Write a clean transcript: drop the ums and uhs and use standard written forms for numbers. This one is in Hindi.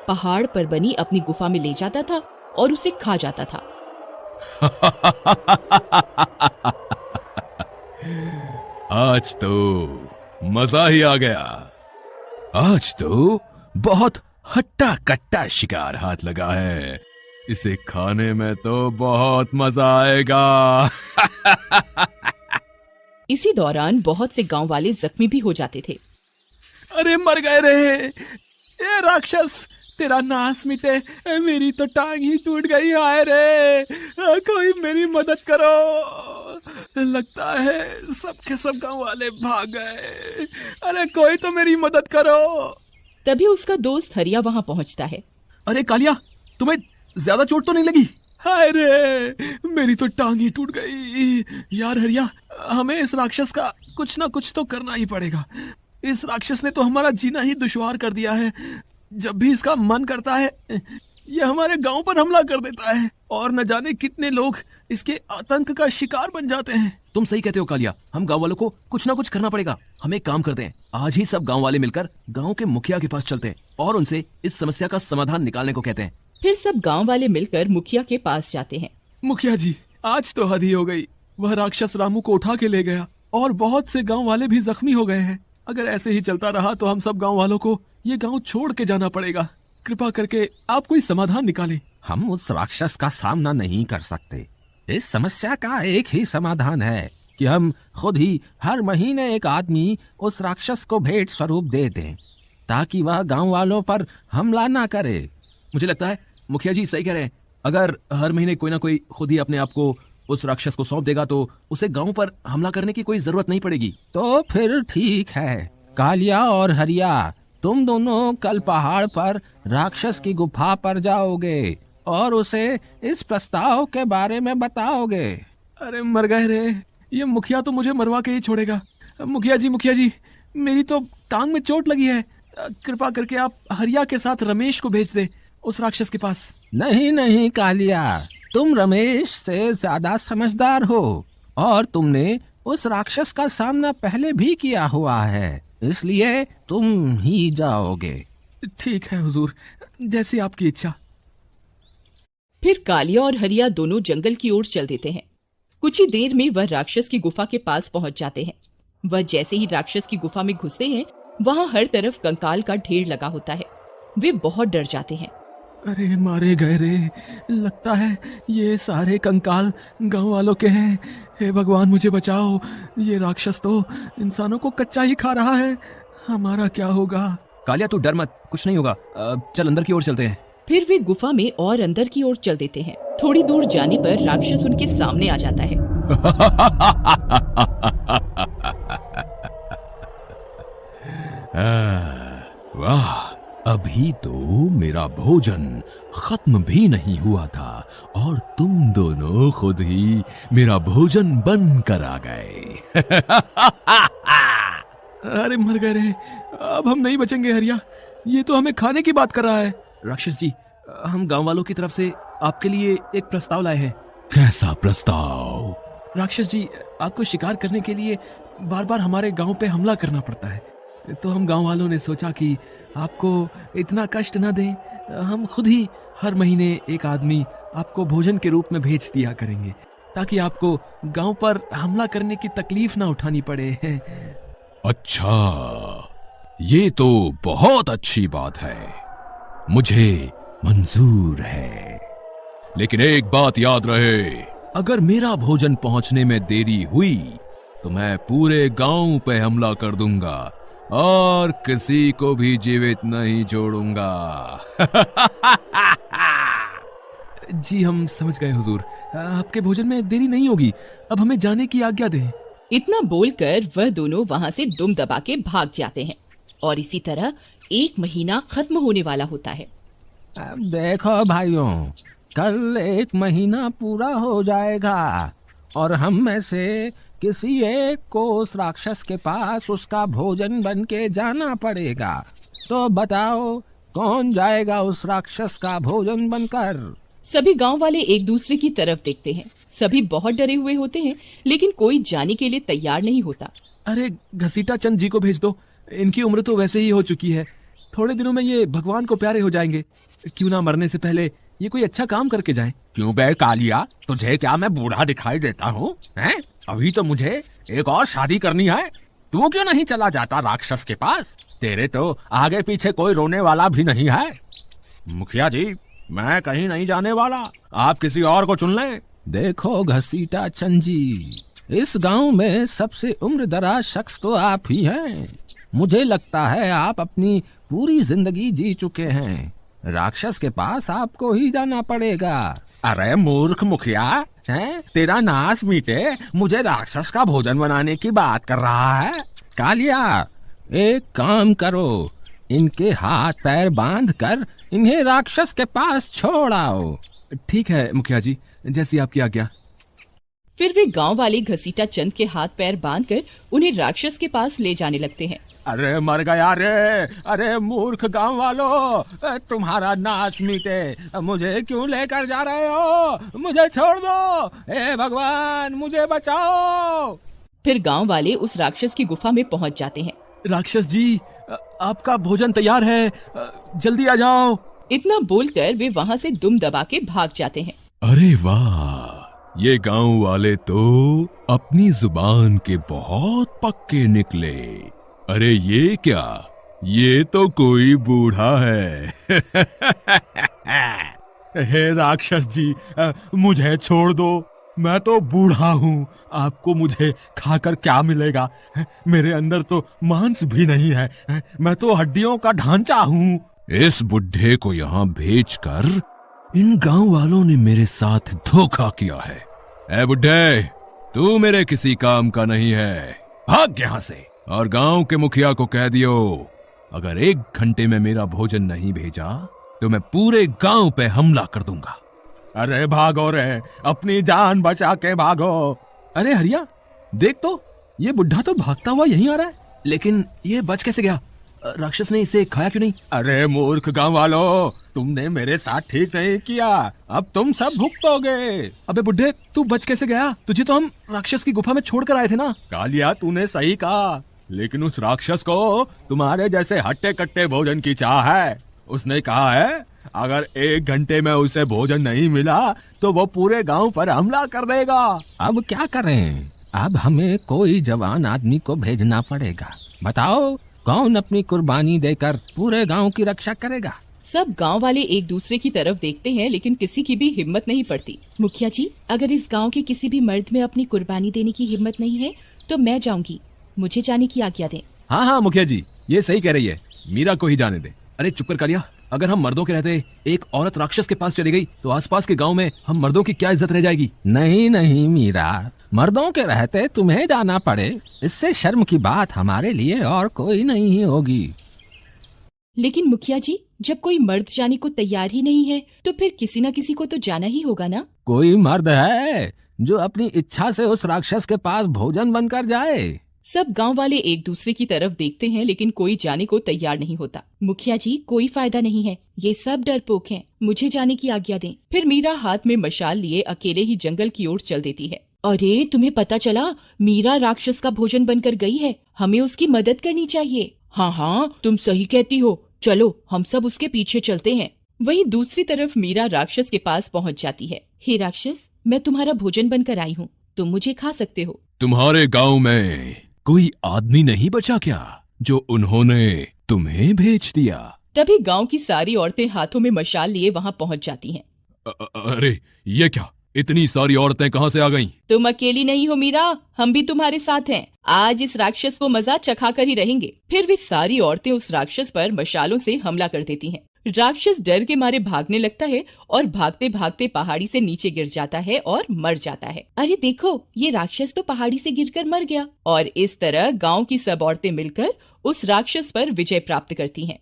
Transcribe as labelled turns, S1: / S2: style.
S1: पहाड़ पर बनी अपनी गुफा में ले जाता था और उसे खा जाता था।
S2: आज तो मजा ही आ गया। आज तो बहुत हट्टा कट्टा शिकार हाथ लगा है। इसे खाने में तो बहुत मजा आएगा।
S1: इसी दौरान बहुत से गांव वाले जख्मी भी हो जाते थे।
S3: अरे मर गए रे, ये राक्षस, तेरा नाश मिटे, मेरी तो टांग ही टूट गई। हाय रे, कोई मेरी मदद करो। लगता है सबके सब गांव वाले भाग गए। अरे कोई तो मेरी मदद करो।
S1: तभी उसका दोस्त हरिया वहां पहुंचता है।
S3: अरे कालिया, तुम्हें ज्यादा चोट तो नहीं लगी? हाय रे, मेरी तो टांग ही टूट गई। यार हरिया, हमें इस राक्षस का कुछ ना कुछ तो करना ही पड़ेगा। इस राक्षस ने तो हमारा जीना ही दुश्वार कर दिया है। जब भी इसका मन करता है ये हमारे गांव पर हमला कर देता है और न जाने कितने लोग इसके आतंक का शिकार बन जाते हैं।
S4: तुम सही कहते हो कालिया, हम गांव वालों को कुछ ना कुछ करना पड़ेगा। हम एक काम करते हैं, आज ही सब गांव वाले मिलकर गांव के मुखिया के पास चलते हैं और उनसे इस समस्या का समाधान निकालने को कहते हैं।
S1: फिर सब गांव वाले मिलकर मुखिया के पास जाते हैं।
S3: मुखिया जी, आज तो हद ही हो गई। वह राक्षस रामू को उठा के ले गया और बहुत से गांव वाले भी जख्मी हो गए हैं। अगर ऐसे ही चलता रहा तो हम सब गांव वालों को ये गांव छोड़ के जाना पड़ेगा। कृपा करके आप कोई समाधान निकालें।
S5: हम उस राक्षस का सामना नहीं कर सकते। इस समस्या का एक ही समाधान है कि हम खुद ही हर महीने एक आदमी उस राक्षस को भेंट स्वरूप दे दें ताकि वह गांव वालों पर हमला ना करे।
S4: मुझे लगता है मुखिया जी सही कह रहे हैं। अगर हर महीने कोई ना कोई खुद ही अपने आप को उस राक्षस को सौंप देगा तो उसे गांव पर हमला करने की कोई जरूरत नहीं पड़ेगी।
S5: तो फिर ठीक है, कालिया और हरिया, तुम दोनों कल पहाड़ पर राक्षस की गुफा पर जाओगे और उसे इस प्रस्ताव के बारे में बताओगे।
S3: अरे मर गए रे, ये मुखिया तो मुझे मरवा के ही छोड़ेगा। मुखिया जी, मेरी तो टांग में चोट लगी है। कृपा करके आप हरिया के साथ रमेश को भेज दे उस राक्षस के पास।
S5: नहीं कालिया, तुम रमेश से ज्यादा समझदार हो और तुमने उस राक्षस का सामना पहले भी किया हुआ है, इसलिए तुम ही जाओगे।
S3: ठीक है हुजूर, जैसी आपकी इच्छा।
S1: फिर कालिया और हरिया दोनों जंगल की ओर चल देते हैं। कुछ ही देर में वह राक्षस की गुफा के पास पहुंच जाते हैं। वह जैसे ही राक्षस की गुफा में घुसते हैं, वहां हर तरफ कंकाल का ढेर लगा होता है। वे बहुत डर जाते हैं।
S3: अरे मारे गए रे, लगता है ये सारे कंकाल गांव वालों के हैं। हे भगवान, मुझे बचाओ। ये राक्षस तो इंसानों को कच्चा ही खा रहा है। हमारा क्या होगा?
S4: कालिया तू डर मत, कुछ नहीं होगा। चल अंदर की ओर चलते हैं।
S1: फिर वे गुफा में और अंदर की ओर चल देते हैं। थोड़ी दूर जाने पर राक्षस उनके सामने आ जाता है।
S2: वाह, अभी तो मेरा भोजन खत्म भी नहीं हुआ था और तुम दोनों खुद ही मेरा भोजन बन कर आ गए।
S3: अरे मर गए रे, अब हम नहीं बचेंगे हरिया। ये तो हमें खाने की बात कर रहा है।
S4: राक्षस जी, हम गांव वालों की तरफ से आपके लिए एक प्रस्ताव लाए हैं।
S2: कैसा प्रस्ताव?
S3: राक्षस जी, आपको शिकार करने के लिए बार बार हमारे गांव पे हमला करना पड़ता है, तो हम गांव वालों ने सोचा कि आपको इतना कष्ट न दें, हम खुद ही हर महीने एक आदमी आपको भोजन के रूप में भेज दिया करेंगे ताकि आपको गांव पर हमला करने की तकलीफ ना उठानी पड़े।
S2: अच्छा, ये तो बहुत अच्छी बात है, मुझे मंजूर है। लेकिन एक बात याद रहे, अगर मेरा भोजन पहुंचने में देरी हुई तो मैं पूरे गांव पे हमला कर दूंगा और किसी को भी जीवित नहीं छोड़ूंगा।
S3: जी हम समझ गए हुजूर, आपके भोजन में देरी नहीं होगी। अब हमें जाने की आज्ञा दें।
S1: इतना बोलकर वह दोनों वहां से दुम दबा के भाग जाते हैं और इसी तरह एक महीना खत्म होने वाला होता है।
S5: अब देखो भाइयों, कल एक महीना पूरा हो जाएगा और हम में से किसी एक को उस राक्षस के पास उसका भोजन बन के जाना पड़ेगा। तो बताओ, कौन जाएगा उस राक्षस का भोजन बनकर?
S1: सभी गांव वाले एक दूसरे की तरफ देखते हैं। सभी बहुत डरे हुए होते हैं, लेकिन कोई जाने के लिए तैयार नहीं होता।
S3: अरे घसीटा चंद जी को भेज दो, इनकी उम्र तो वैसे ही हो चुकी है, थोड़े दिनों में ये भगवान को प्यारे हो जाएंगे। क्यों ना मरने से पहले ये कोई अच्छा काम करके जाएं।
S5: क्यों बे कालिया, तुझे क्या मैं बूढ़ा दिखाई देता हूँ? हैं? अभी तो मुझे एक और शादी करनी है। तू क्यों नहीं चला जाता राक्षस के पास? तेरे तो आगे पीछे कोई रोने वाला भी नहीं है। मुखिया जी, मैं कहीं नहीं जाने वाला, आप किसी और को चुन लें। देखो घसीटा चंद जी, इस गांव में सबसे उम्रदराज शख्स तो आप ही हैं। मुझे लगता है आप अपनी पूरी जिंदगी जी चुके हैं। राक्षस के पास आपको ही जाना पड़ेगा। अरे मूर्ख मुखिया, हैं? तेरा नाश मीटे, मुझे राक्षस का भोजन बनाने की बात कर रहा है। कालिया, एक काम करो, इनके हाथ पैर बांध कर इन्हें राक्षस के पास छोड़ आओ।
S3: ठीक है मुखिया जी, जैसी आपकी आज्ञा।
S1: फिर वे गांव वाले घसीटा चंद के हाथ पैर बांधकर उन्हें राक्षस के पास ले जाने लगते हैं।
S5: अरे मर गया रे, अरे मूर्ख गांव वालों, तुम्हारा नाश मीटे, मुझे क्यों लेकर जा रहे हो? मुझे छोड़ दो, हे भगवान मुझे बचाओ।
S1: फिर गांव वाले उस राक्षस की गुफा में पहुंच जाते हैं।
S3: राक्षस जी, आपका भोजन तैयार है, जल्दी आ जाओ।
S1: इतना बोलकर वे वहां से दुम दबा के भाग जाते हैं।
S2: अरे वाह, ये गांव वाले तो अपनी जुबान के बहुत पक्के निकले। अरे ये क्या, ये तो कोई बूढ़ा है।
S3: हे राक्षस जी, मुझे छोड़ दो, मैं तो बूढ़ा हूँ, आपको मुझे खाकर क्या मिलेगा? मेरे अंदर तो मांस भी नहीं है, मैं तो हड्डियों का ढांचा हूँ।
S2: इस बुढ़े को यहाँ भेजकर इन गांव वालों ने मेरे साथ धोखा किया है। ए बुढ़े, तू मेरे किसी काम का नहीं है, भाग यहाँ से। और गांव के मुखिया को कह दियो, अगर 1 घंटे में मेरा भोजन नहीं भेजा तो मैं पूरे गांव पे हमला कर दूंगा।
S5: अरे भागो रे, अपनी जान बचा के भागो।
S3: अरे हरिया, देख तो, ये बुढ़ा तो भागता हुआ यहीं आ रहा है। लेकिन ये बच कैसे गया? राक्षस ने इसे खाया क्यों नहीं?
S5: अरे मूर्ख गांव वालों, तुमने मेरे साथ ठीक नहीं किया, अब तुम सब भुगतोगे।
S3: अबे बुढ़े, तू बच कैसे गया? तुझे तो हम राक्षस की गुफा में छोड़कर आए थे ना।
S5: कालिया, तूने सही कहा, लेकिन उस राक्षस को तुम्हारे जैसे हट्टे कट्टे भोजन की चाह है। उसने कहा है अगर 1 घंटे में उसे भोजन नहीं मिला तो वो पूरे गांव पर हमला कर देगा।
S6: अब क्या करें? अब हमें कोई जवान आदमी को भेजना पड़ेगा। बताओ, कौन अपनी कुर्बानी देकर पूरे गांव की रक्षा करेगा?
S1: सब गांव वाले एक दूसरे की तरफ देखते हैं, लेकिन किसी की भी हिम्मत नहीं पड़ती। मुखिया जी, अगर इस गांव के किसी भी मर्द में अपनी कुर्बानी देने की हिम्मत नहीं है तो मैं जाऊंगी, मुझे जाने की आज्ञा दें।
S3: हाँ हाँ मुखिया जी, ये सही कह रही है, मीरा को ही जाने दे। अरे चुप कर कालिया, अगर हम मर्दों के रहते एक औरत राक्षस के पास चली गई तो आसपास के गांव में हम मर्दों की क्या इज्जत रह जाएगी?
S6: नहीं नहीं मीरा, मर्दों के रहते तुम्हें जाना पड़े, इससे शर्म की बात हमारे लिए और कोई नहीं होगी।
S1: लेकिन मुखिया जी, जब कोई मर्द जाने को तैयार ही नहीं है तो फिर किसी न किसी को तो जाना ही होगा ना।
S6: कोई मर्द है जो अपनी इच्छा से उस राक्षस के पास भोजन बनकर जाए?
S1: सब गांव वाले एक दूसरे की तरफ देखते हैं, लेकिन कोई जाने को तैयार नहीं होता। मुखिया जी, कोई फायदा नहीं है, ये सब डरपोक हैं, मुझे जाने की आज्ञा दें। फिर मीरा हाथ में मशाल लिए अकेले ही जंगल की ओर चल देती है। अरे तुम्हें पता चला, मीरा राक्षस का भोजन बनकर गई है, हमें उसकी मदद करनी चाहिए। हाँ हाँ, तुम सही कहती हो, चलो हम सब उसके पीछे चलते हैं। वहीं दूसरी तरफ मीरा राक्षस के पास पहुँच जाती है। हे राक्षस, मैं तुम्हारा भोजन बनकर आई हूँ, तुम मुझे खा सकते हो।
S2: तुम्हारे गांव में कोई आदमी नहीं बचा क्या जो उन्होंने तुम्हें भेज दिया?
S1: तभी गांव की सारी औरतें हाथों में मशाल लिए वहां पहुंच जाती हैं।
S2: अरे ये क्या, इतनी सारी औरतें कहां से आ गईं?
S1: तुम अकेली नहीं हो मीरा, हम भी तुम्हारे साथ हैं। आज इस राक्षस को मजा चखा कर ही रहेंगे। फिर वे सारी औरतें उस राक्षस पर मशालों से हमला कर देती हैं। राक्षस डर के मारे भागने लगता है और भागते भागते पहाड़ी से नीचे गिर जाता है और मर जाता है। अरे देखो, ये राक्षस तो पहाड़ी से गिरकर मर गया। और इस तरह गांव की सब औरतें मिलकर उस राक्षस पर विजय प्राप्त करती हैं।